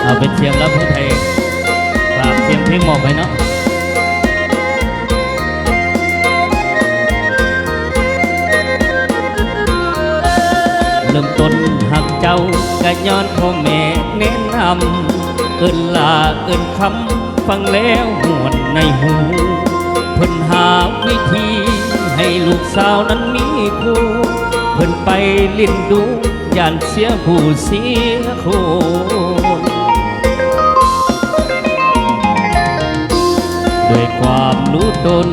เอาเป็นเสียงแล้วผู้ไทยฝากเสียงเพลงมอบไปเนาะเริ่มต้นหักเจ้าก็ย้อนพ่อแม่แนะนำเอิ้นลาเอิ้นคำฟังแล้วหวนในหูเพิ่นหาวิธีให้ลูกสาวนั้นมีคู่เพิ่นไปลิ้นดูย่านเสียผู้เสียคนด้วยความรู้ตน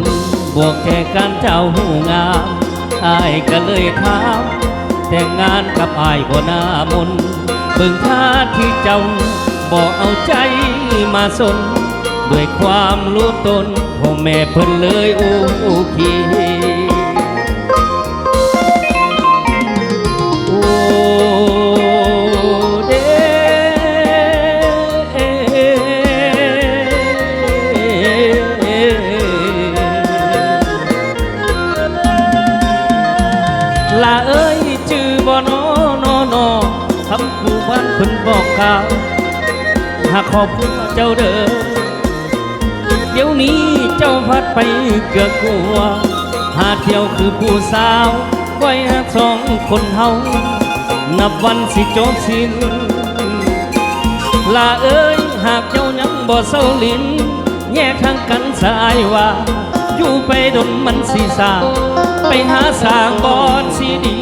บวกแก่การเจ้าหูงามอ้ายก็เลยถามแต่งงานกับอ้ายบ่น่ามนเบิ่งท่าที่เจ้าบ่เอาใจมาสนด้วยความรู้ตนพ่อแม่เพิ่นเลยโอเคโอ้เด้ลาเอ้ยจื้อบ่นอนอคำคู่บ้านเพิ่นบอกกล่าวหากขอบคุณเจ้าเด้อเดี๋ยวนี้เจ้าพัดไปเกือกกลัวหาเที่ยวคือผู้สาวไว้หักสองคนเฮานับวันสิจบสิ้นลาเอ้ยหากเจ้ายังบ่เศร้าลิ้นแยกทางกันสายว่าอยู่ไปดนมันสิสร้างไปหาสร้างบอนสิดี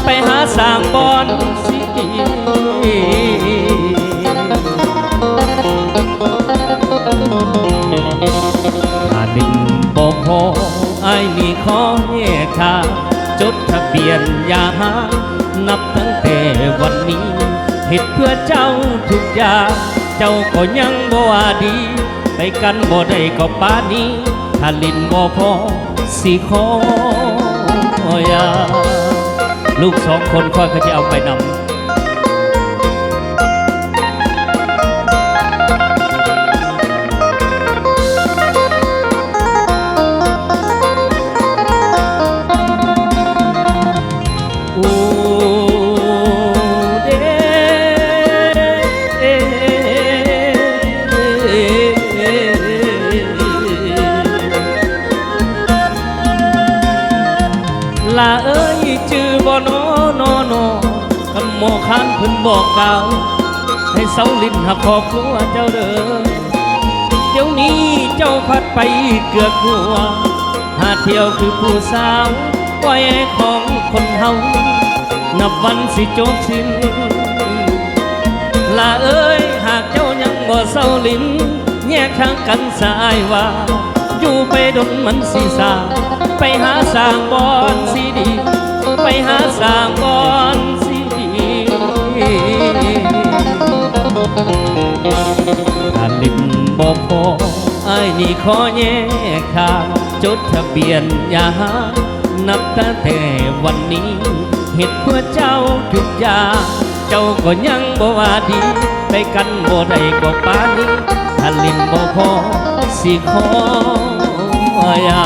ไปหาสร้างบอนสิดีถ้าดินบ่พออ้ายนี่ขอแยกทางจดทะเบียนอย่าหานับตั้งแต่วันนี้เหตุเพื่อเจ้าทุกอย่างเจ้าก็ยังบ่ว่าดีไปกันบ่ได้ก็ป่านนี้ถ้าลิ้นบ่พอสิขออย่าลูกสองคนค่อยก็จะเอาไปนำลาเอ้ยจื้อบ่นอนอคำโมคานเพิ่นบอกกล่าวให้เสาลิ้นหักครอบครัวเจ้าเด้อเดี๋ยวนี้เจ้าพัดไปเกือกหัวหาเที่ยวคือผู้สาวไว้ของคนเฮานับวันสิจบสิ้นลาเอ้ยหากเจ้ายังบ่เศร้าลิ้นแยกทางกันสายว่าอยู่ไปดนมันสิสาไปหาสร้างบอนสิดีไปหาสร้างบอนสิดีถ้าลิ้นบ่พออ้ายนี่ขอแยกทางจดทะเบียนอย่าหานับตั้งแต่วันนี้เหตุเพื่อเจ้าทุกอย่างเจ้าก็ยังบ่ว่าดีไปกันบ่ได้ก็ป่านนี้ถ้าลิ้นบ่พอสิขออย่า